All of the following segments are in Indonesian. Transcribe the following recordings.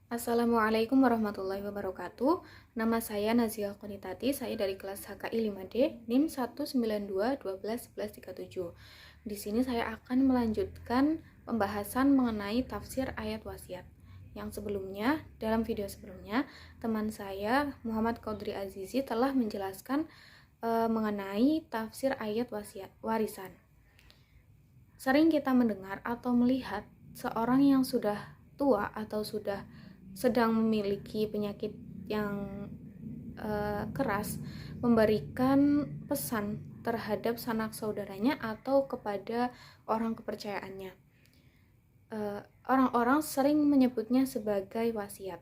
Assalamualaikum warahmatullahi wabarakatuh. Nama saya Nazia Konitati, saya dari kelas HKI 5D, NIM 192121137. Di sini saya akan melanjutkan pembahasan mengenai tafsir ayat wasiat. Yang sebelumnya, dalam video sebelumnya, teman saya Muhammad Qaudri Azizi telah menjelaskan mengenai tafsir ayat warisan. Sering kita mendengar atau melihat seorang yang sudah tua atau sudah sedang memiliki penyakit yang keras memberikan pesan terhadap sanak saudaranya atau kepada orang kepercayaannya. Orang-orang sering menyebutnya sebagai wasiat.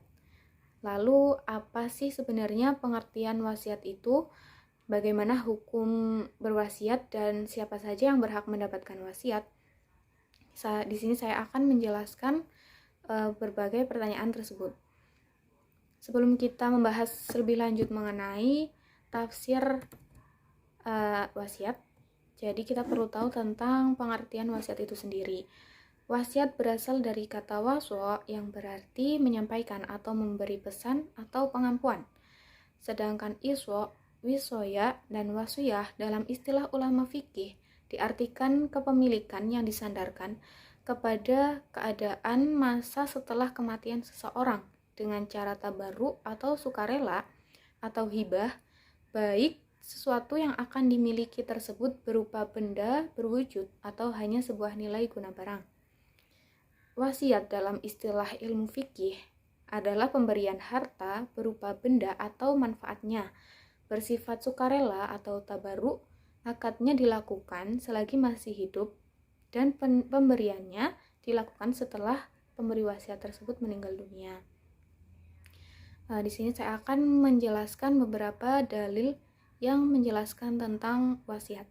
Lalu apa sih sebenarnya pengertian wasiat itu? Bagaimana hukum berwasiat dan siapa saja yang berhak mendapatkan wasiat? Di sini saya akan menjelaskan berbagai pertanyaan tersebut. Sebelum kita membahas lebih lanjut mengenai tafsir wasiat, jadi kita perlu tahu tentang pengertian wasiat itu sendiri. Wasiat berasal dari kata waswa yang berarti menyampaikan atau memberi pesan atau pengampuan. Sedangkan iswa, wisoya, dan wasiyah dalam istilah ulama fikih diartikan kepemilikan yang disandarkan kepada keadaan masa setelah kematian seseorang dengan cara tabarruk atau sukarela atau hibah, baik sesuatu yang akan dimiliki tersebut berupa benda berwujud atau hanya sebuah nilai guna barang. Wasiat dalam istilah ilmu fikih adalah pemberian harta berupa benda atau manfaatnya, bersifat sukarela atau tabarruk, akadnya dilakukan selagi masih hidup dan pemberiannya dilakukan setelah pemberi wasiat tersebut meninggal dunia. Di sini saya akan menjelaskan beberapa dalil yang menjelaskan tentang wasiat.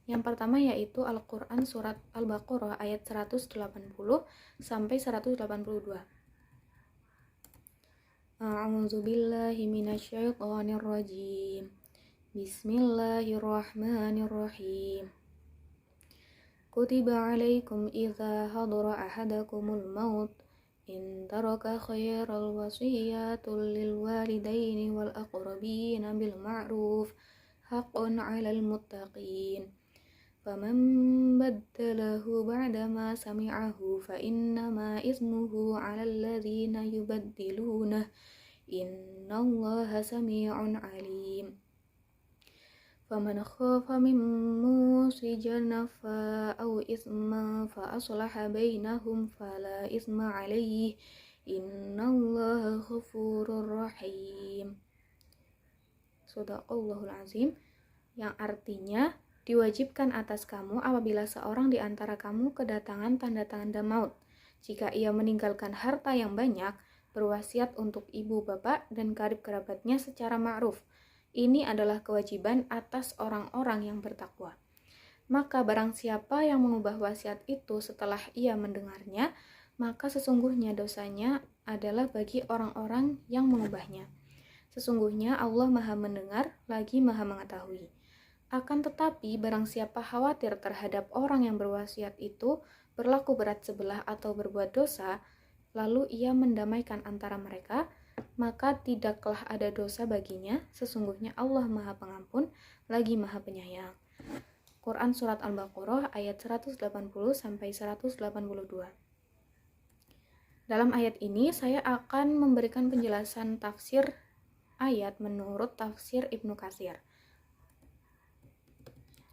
Yang pertama yaitu Al-Quran surat Al-Baqarah ayat 180 sampai 182. A'udzu billahi minasyaitonir rajim. Bismillahirrahmanirrahim. Kutiba alaikum idza hadara ahadakumul maut in taraka khairal wasiyatul lil walidaini wal aqrabina bil ma'ruf haqqan 'alal muttaqin. Faman baddalahu ba'dama sami'ahu fa innama ismuhu 'alal ladzina yubaddilunah innallaha sami'un 'alim. Faman khafa min musijan aw isma fa aslaha bainahum fala isma 'alaihi innallaha ghafurur rahim. Shadaqallahul azim, yang artinya diwajibkan atas kamu apabila seorang di antara kamu kedatangan tanda-tanda maut, jika ia meninggalkan harta yang banyak, berwasiat untuk ibu, bapak, dan karib kerabatnya secara ma'ruf. Ini adalah kewajiban atas orang-orang yang bertakwa. Maka barang siapa yang mengubah wasiat itu setelah ia mendengarnya, maka sesungguhnya dosanya adalah bagi orang-orang yang mengubahnya. Sesungguhnya Allah Maha Mendengar lagi Maha Mengetahui. Akan tetapi barang siapa khawatir terhadap orang yang berwasiat itu berlaku berat sebelah atau berbuat dosa, lalu ia mendamaikan antara mereka, maka tidaklah ada dosa baginya, sesungguhnya Allah Maha Pengampun lagi Maha Penyayang. Quran surat Al-Baqarah ayat 180 sampai 182. Dalam ayat ini saya akan memberikan penjelasan tafsir ayat menurut tafsir Ibnu Katsir.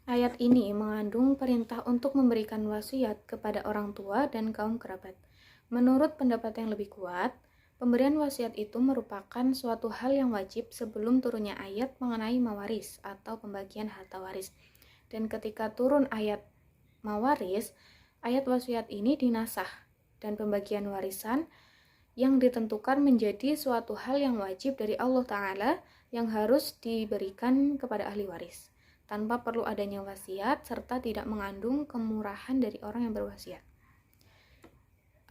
Ayat ini mengandung perintah untuk memberikan wasiat kepada orang tua dan kaum kerabat. Menurut pendapat yang lebih kuat, pemberian wasiat itu merupakan suatu hal yang wajib sebelum turunnya ayat mengenai mawaris atau pembagian harta waris. Dan ketika turun ayat mawaris, ayat wasiat ini dinasah dan pembagian warisan yang ditentukan menjadi suatu hal yang wajib dari Allah Ta'ala yang harus diberikan kepada ahli waris, tanpa perlu adanya wasiat serta tidak mengandung kemurahan dari orang yang berwasiat.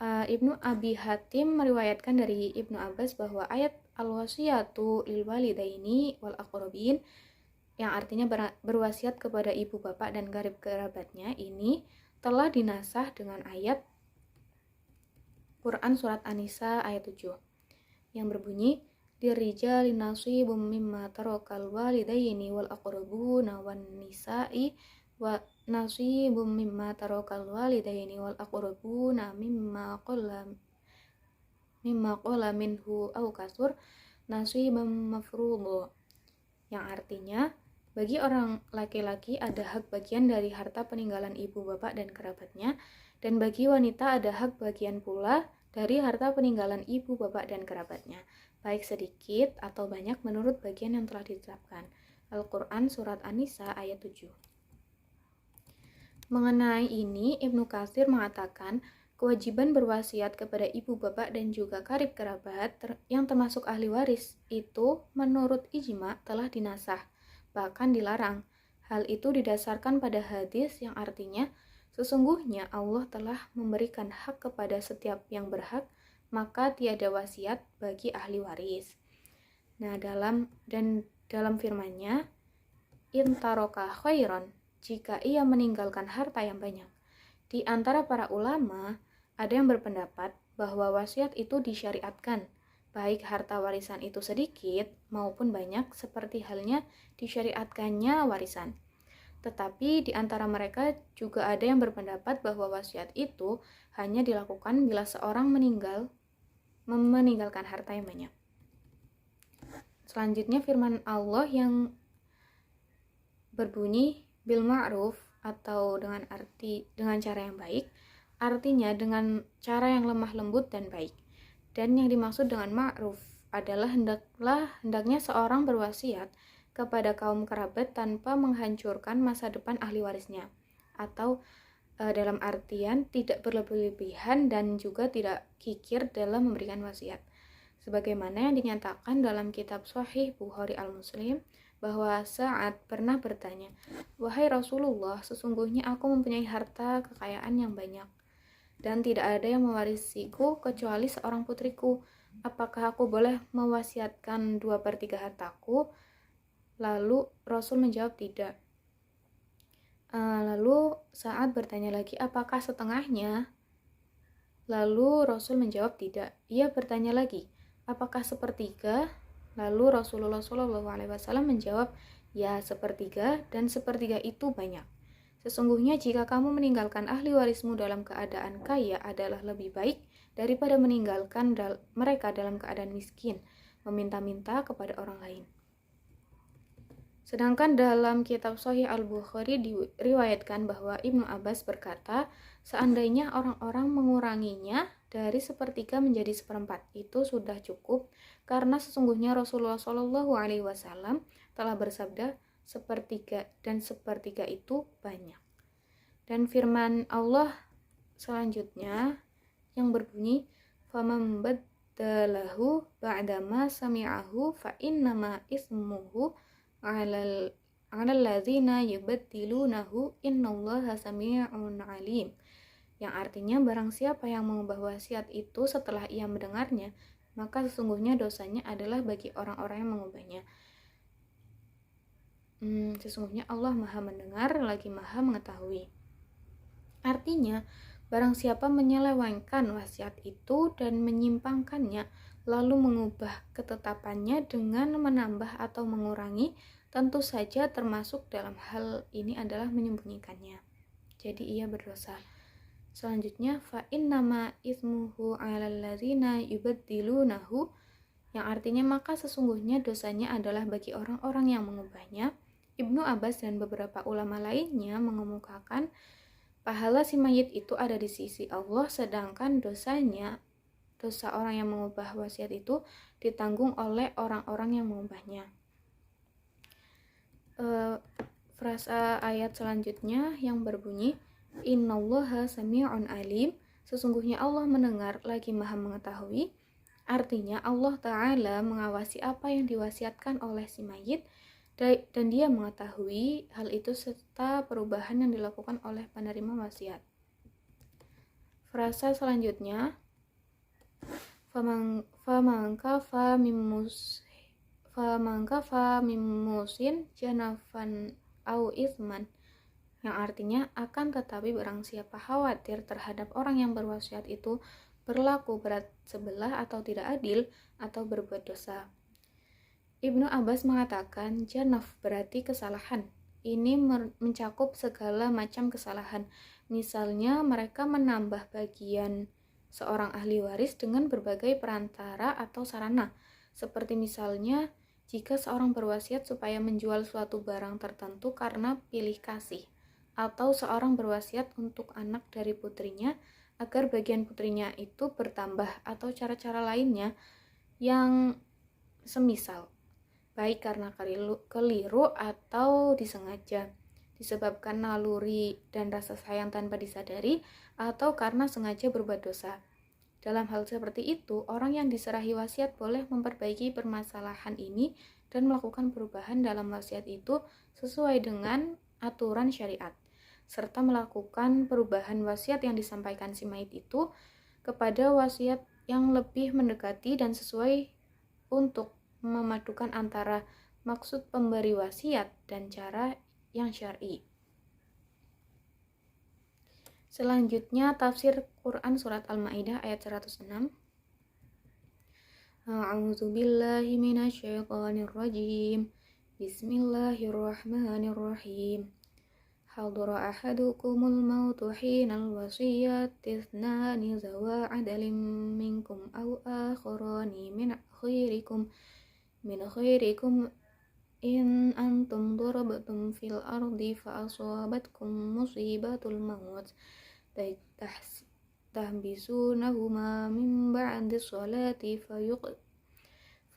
Ibnu Abi Hatim meriwayatkan dari Ibnu Abbas bahwa ayat al-wasiyatu lil walidaini wal aqrabin, yang artinya berwasiat kepada ibu bapak dan karib kerabatnya, ini telah dinasah dengan ayat Quran surat An-Nisa ayat 7. yang berbunyi lirijali nasibum mimma tarakal walidaini wal aqrabuna wan nisa'i wa nasibum mimma tarakal walidaini wal aqrabuna mimma qala minhu aw kasur nasibam mafruḍa, yang artinya bagi orang laki-laki ada hak bagian dari harta peninggalan ibu bapak dan kerabatnya, dan bagi wanita ada hak bagian pula dari harta peninggalan ibu bapak dan kerabatnya, baik sedikit atau banyak menurut bagian yang telah ditetapkan. Al-Quran Surat An-Nisa ayat 7. Mengenai ini, Ibnu Katsir mengatakan kewajiban berwasiat kepada ibu bapak dan juga karib kerabat yang termasuk ahli waris itu menurut ijma telah dinasah, bahkan dilarang. Hal itu didasarkan pada hadis yang artinya sesungguhnya Allah telah memberikan hak kepada setiap yang berhak, maka tiada wasiat bagi ahli waris. Nah, dalam firman-Nya, in taroka khairon, jika ia meninggalkan harta yang banyak. Di antara para ulama, ada yang berpendapat bahwa wasiat itu disyariatkan, baik harta warisan itu sedikit maupun banyak, seperti halnya disyariatkannya warisan. Tetapi di antara mereka juga ada yang berpendapat bahwa wasiat itu hanya dilakukan bila seorang meninggalkan harta yang banyak. Selanjutnya firman Allah yang berbunyi bil ma'ruf atau dengan cara yang baik, artinya dengan cara yang lemah lembut dan baik. Dan yang dimaksud dengan ma'ruf adalah hendaknya seorang berwasiat kepada kaum kerabat tanpa menghancurkan masa depan ahli warisnya, atau dalam artian tidak berlebihan dan juga tidak kikir dalam memberikan wasiat. Sebagaimana yang dinyatakan dalam kitab Sahih Bukhari Al-Muslim, bahwa Sa'ad pernah bertanya, "Wahai Rasulullah, sesungguhnya aku mempunyai harta kekayaan yang banyak, dan tidak ada yang mewarisiku kecuali seorang putriku. Apakah aku boleh mewasiatkan 2/3 hartaku?" Lalu Rasul menjawab tidak. Lalu Sa'ad bertanya lagi, "Apakah setengahnya?" Lalu Rasul menjawab tidak. Ia bertanya lagi, "Apakah sepertiga?" Lalu Rasulullah SAW menjawab, "Ya, sepertiga, dan sepertiga itu banyak. Sesungguhnya jika kamu meninggalkan ahli warismu dalam keadaan kaya adalah lebih baik daripada meninggalkan mereka dalam keadaan miskin, meminta-minta kepada orang lain." Sedangkan dalam kitab Sahih Al-Bukhari diriwayatkan bahwa Ibnu Abbas berkata, seandainya orang-orang menguranginya dari sepertiga menjadi seperempat, itu sudah cukup, karena sesungguhnya Rasulullah SAW telah bersabda, sepertiga dan sepertiga itu banyak. Dan firman Allah selanjutnya yang berbunyi, "Faman baddalahu ba'dama sami'ahu fa innama ismuhu 'alal ladzina yubaddilunahu innallaha sami'un 'alim." Yang artinya barang siapa yang mengubah wasiat itu setelah ia mendengarnya, maka sesungguhnya dosanya adalah bagi orang-orang yang mengubahnya. Sesungguhnya Allah Maha mendengar lagi Maha mengetahui. Artinya, barang siapa menyelewengkan wasiat itu dan menyimpangkannya, lalu mengubah ketetapannya dengan menambah atau mengurangi, tentu saja termasuk dalam hal ini adalah menyembunyikannya. Jadi ia berdosa. Selanjutnya, fa innama ismuhu 'alal ladzina yubaddilunahu, yang artinya maka sesungguhnya dosanya adalah bagi orang-orang yang mengubahnya. Ibnu Abbas dan beberapa ulama lainnya mengemukakan pahala si mayit itu ada di sisi Allah, sedangkan dosa orang yang mengubah wasiat itu ditanggung oleh orang-orang yang mengubahnya. Frasa ayat selanjutnya yang berbunyi, innallaha sami'un alim, sesungguhnya Allah mendengar lagi Maha mengetahui. Artinya Allah Ta'ala mengawasi apa yang diwasiatkan oleh si mayit, dan dia mengetahui hal itu serta perubahan yang dilakukan oleh penerima wasiat. Frasa selanjutnya, faman kafa mimusin janafan au isman, yang artinya akan tetapi barang siapa khawatir terhadap orang yang berwasiat itu berlaku berat sebelah atau tidak adil, atau berbuat dosa. Ibnu Abbas mengatakan, janaf berarti kesalahan. Ini mencakup segala macam kesalahan. Misalnya, mereka menambah bagian seorang ahli waris dengan berbagai perantara atau sarana. Seperti misalnya, jika seorang berwasiat supaya menjual suatu barang tertentu karena pilih kasih, atau seorang berwasiat untuk anak dari putrinya agar bagian putrinya itu bertambah, atau cara-cara lainnya yang semisal, baik karena keliru atau disengaja, disebabkan naluri dan rasa sayang tanpa disadari, atau karena sengaja berbuat dosa. Dalam hal seperti itu, orang yang diserahi wasiat boleh memperbaiki permasalahan ini dan melakukan perubahan dalam wasiat itu sesuai dengan aturan syariat, serta melakukan perubahan wasiat yang disampaikan si mayit itu kepada wasiat yang lebih mendekati dan sesuai untuk memadukan antara maksud pemberi wasiat dan cara yang syar'i. Selanjutnya tafsir Quran surat Al-Maidah ayat 106. A'udzu billahi minasyaitonir rajim. Bismillahirrahmanirrahim. Hadara ahadukumul mautu hinal wasiyati ithnani zawa adalin minkum aw akharani min khairikum in antum darabtum fil ardi fa asabatkum musibatul maut tahbisunahuma min ba'di sholati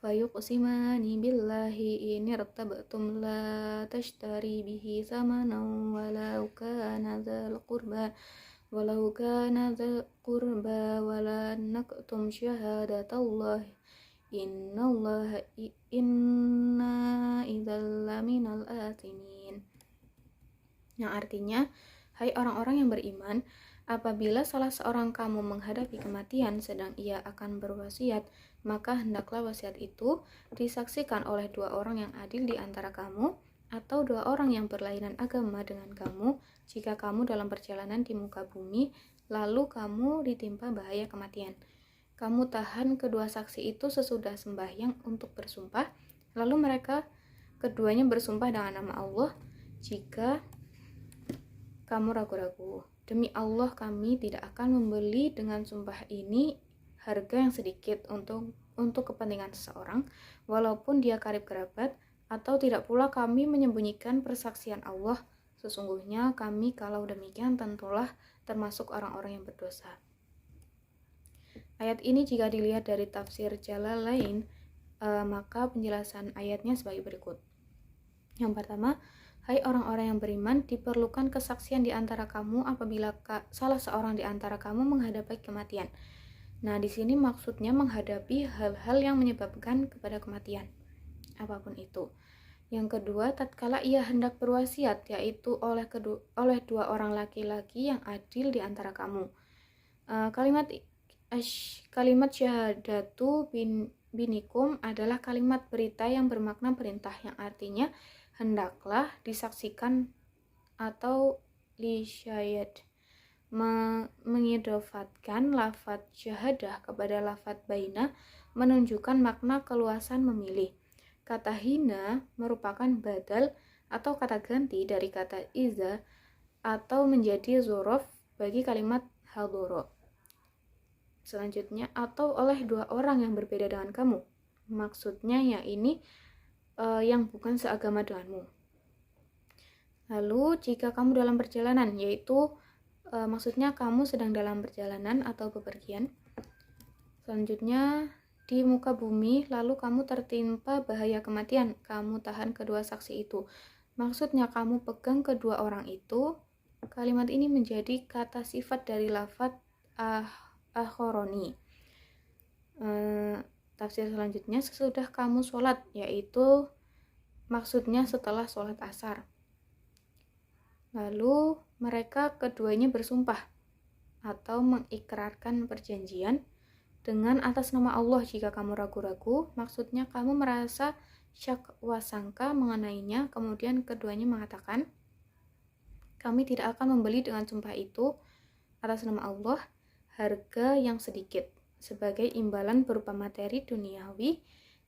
fayuqsimani billahi in irtabtum la tashtari bihi thamanan walau kana dzal qurba wala naktum syahadatallahi inna idzal laminal athimin. Yang artinya, hai orang-orang yang beriman, apabila salah seorang kamu menghadapi kematian sedang ia akan berwasiat, maka hendaklah wasiat itu disaksikan oleh dua orang yang adil di antara kamu, atau dua orang yang berlainan agama dengan kamu, jika kamu dalam perjalanan di muka bumi, lalu kamu ditimpa bahaya kematian. Kamu tahan kedua saksi itu sesudah sembahyang untuk bersumpah, lalu mereka keduanya bersumpah dengan nama Allah. Jika kamu ragu-ragu, demi Allah kami tidak akan membeli dengan sumpah ini harga yang sedikit untuk kepentingan seseorang, walaupun dia karib kerabat, atau tidak pula kami menyembunyikan persaksian Allah. Sesungguhnya kami kalau demikian tentulah termasuk orang-orang yang berdosa. Ayat ini jika dilihat dari tafsir Jalalain, maka penjelasan ayatnya sebagai berikut. Yang pertama, hai orang-orang yang beriman, diperlukan kesaksian di antara kamu apabila salah seorang di antara kamu menghadapi kematian. Nah, di sini maksudnya menghadapi hal-hal yang menyebabkan kepada kematian, apapun itu. Yang kedua, tatkala ia hendak berwasiat, yaitu oleh dua orang laki-laki yang adil di antara kamu. Kalimat syahadatu binikum adalah kalimat berita yang bermakna perintah, yang artinya hendaklah disaksikan atau lisyayad, mengidofatkan lafadz syahadah kepada lafadz baina, menunjukkan makna keluasan memilih. Kata hina merupakan badal atau kata ganti dari kata iza atau menjadi zorof bagi kalimat hadoro. Selanjutnya, atau oleh dua orang yang berbeda dengan kamu. Maksudnya ya ini yang bukan seagama denganmu. Lalu jika kamu dalam perjalanan, yaitu maksudnya kamu sedang dalam perjalanan atau bepergian. Selanjutnya, di muka bumi, lalu kamu tertimpa bahaya kematian, kamu tahan kedua saksi itu. Maksudnya kamu pegang kedua orang itu. Kalimat ini menjadi kata sifat dari lafadz akhoroni. Tafsir selanjutnya, sesudah kamu sholat, yaitu maksudnya setelah sholat asar. Lalu mereka keduanya bersumpah atau mengikrarkan perjanjian dengan atas nama Allah. Jika kamu ragu-ragu, maksudnya kamu merasa syak wasangka mengenainya, kemudian keduanya mengatakan, kami tidak akan membeli dengan sumpah itu atas nama Allah. harga yang sedikit sebagai imbalan berupa materi duniawi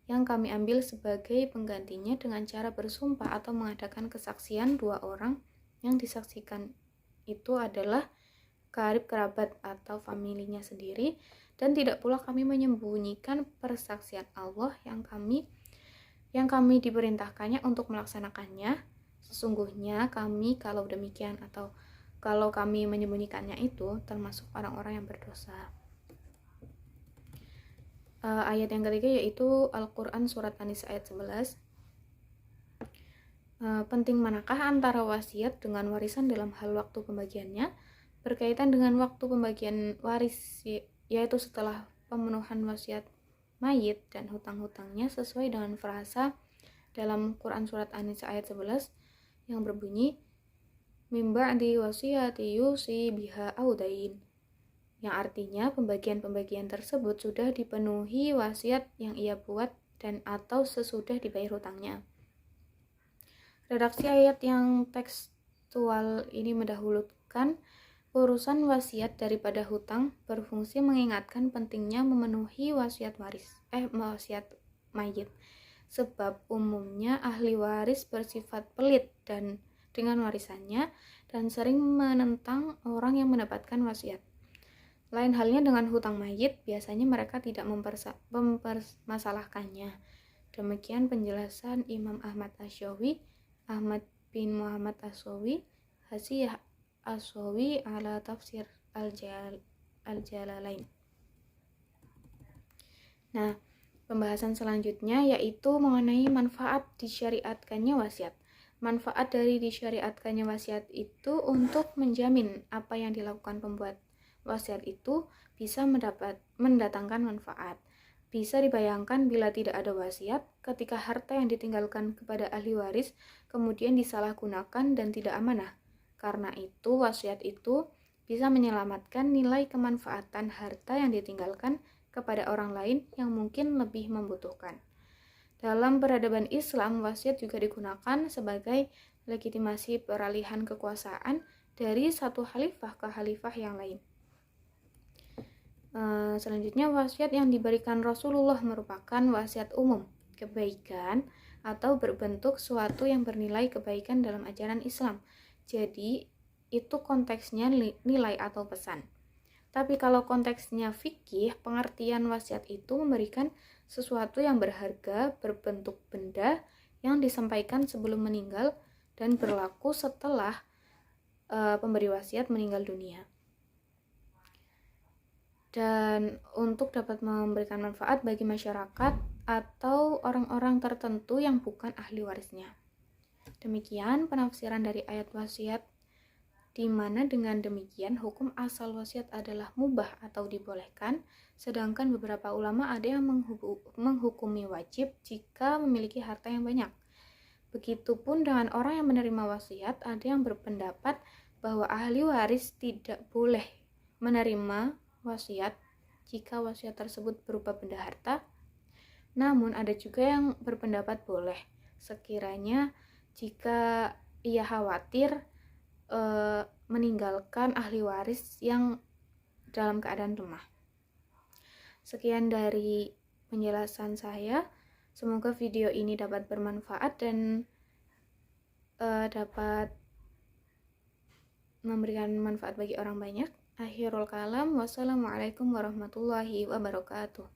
yang kami ambil sebagai penggantinya dengan cara bersumpah atau mengadakan kesaksian dua orang yang disaksikan itu adalah karib kerabat atau familinya sendiri, dan tidak pula kami menyembunyikan persaksian Allah yang kami diperintahkannya untuk melaksanakannya. Sesungguhnya kami kalau demikian atau kalau kami menyembunyikannya itu termasuk orang-orang yang berdosa. Ayat yang ketiga yaitu Al-Quran Surat An-Nisa ayat 11. Penting manakah antara wasiat dengan warisan dalam hal waktu pembagiannya? Berkaitan dengan waktu pembagian waris, yaitu setelah pemenuhan wasiat mayit dan hutang-hutangnya sesuai dengan frasa dalam Quran Surat An-Nisa ayat 11 yang berbunyi min ba'di wasiyati yusi biha audain, yang artinya pembagian-pembagian tersebut sudah dipenuhi wasiat yang ia buat dan atau sesudah dibayar hutangnya. Redaksi ayat yang tekstual ini mendahulukan urusan wasiat daripada hutang, berfungsi mengingatkan pentingnya memenuhi wasiat mayit, sebab umumnya ahli waris bersifat pelit dan dengan warisannya dan sering menentang orang yang mendapatkan wasiat. Lain halnya dengan hutang mayit, biasanya mereka tidak mempermasalahkannya. Demikian penjelasan Imam Ahmad Asy-Syawi, Ahmad bin Muhammad Asy-Syawi, Hasiyah Asy-Syawi ala tafsir Al-Jalalain. Nah, pembahasan selanjutnya yaitu mengenai manfaat disyariatkannya wasiat. Manfaat dari disyariatkannya wasiat itu untuk menjamin apa yang dilakukan pembuat wasiat itu bisa mendatangkan manfaat. Bisa dibayangkan bila tidak ada wasiat, ketika harta yang ditinggalkan kepada ahli waris kemudian disalahgunakan dan tidak amanah. Karena itu, wasiat itu bisa menyelamatkan nilai kemanfaatan harta yang ditinggalkan kepada orang lain yang mungkin lebih membutuhkan. Dalam peradaban Islam, wasiat juga digunakan sebagai legitimasi peralihan kekuasaan dari satu khalifah ke khalifah yang lain. Selanjutnya, wasiat yang diberikan Rasulullah merupakan wasiat umum, kebaikan, atau berbentuk suatu yang bernilai kebaikan dalam ajaran Islam. Jadi, itu konteksnya nilai atau pesan. Tapi kalau konteksnya fikih, pengertian wasiat itu memberikan sesuatu yang berharga berbentuk benda yang disampaikan sebelum meninggal dan berlaku setelah pemberi wasiat meninggal dunia. Dan untuk dapat memberikan manfaat bagi masyarakat atau orang-orang tertentu yang bukan ahli warisnya. Demikian penafsiran dari ayat wasiat, di mana dengan demikian hukum asal wasiat adalah mubah atau dibolehkan, sedangkan beberapa ulama ada yang menghukumi wajib jika memiliki harta yang banyak. Begitupun dengan orang yang menerima wasiat, ada yang berpendapat bahwa ahli waris tidak boleh menerima wasiat jika wasiat tersebut berupa benda harta. Namun ada juga yang berpendapat boleh sekiranya jika ia khawatir meninggalkan ahli waris yang dalam keadaan lemah. Sekian dari penjelasan saya. Semoga video ini dapat bermanfaat dan dapat memberikan manfaat bagi orang banyak. Akhirul kalam, wassalamualaikum warahmatullahi wabarakatuh.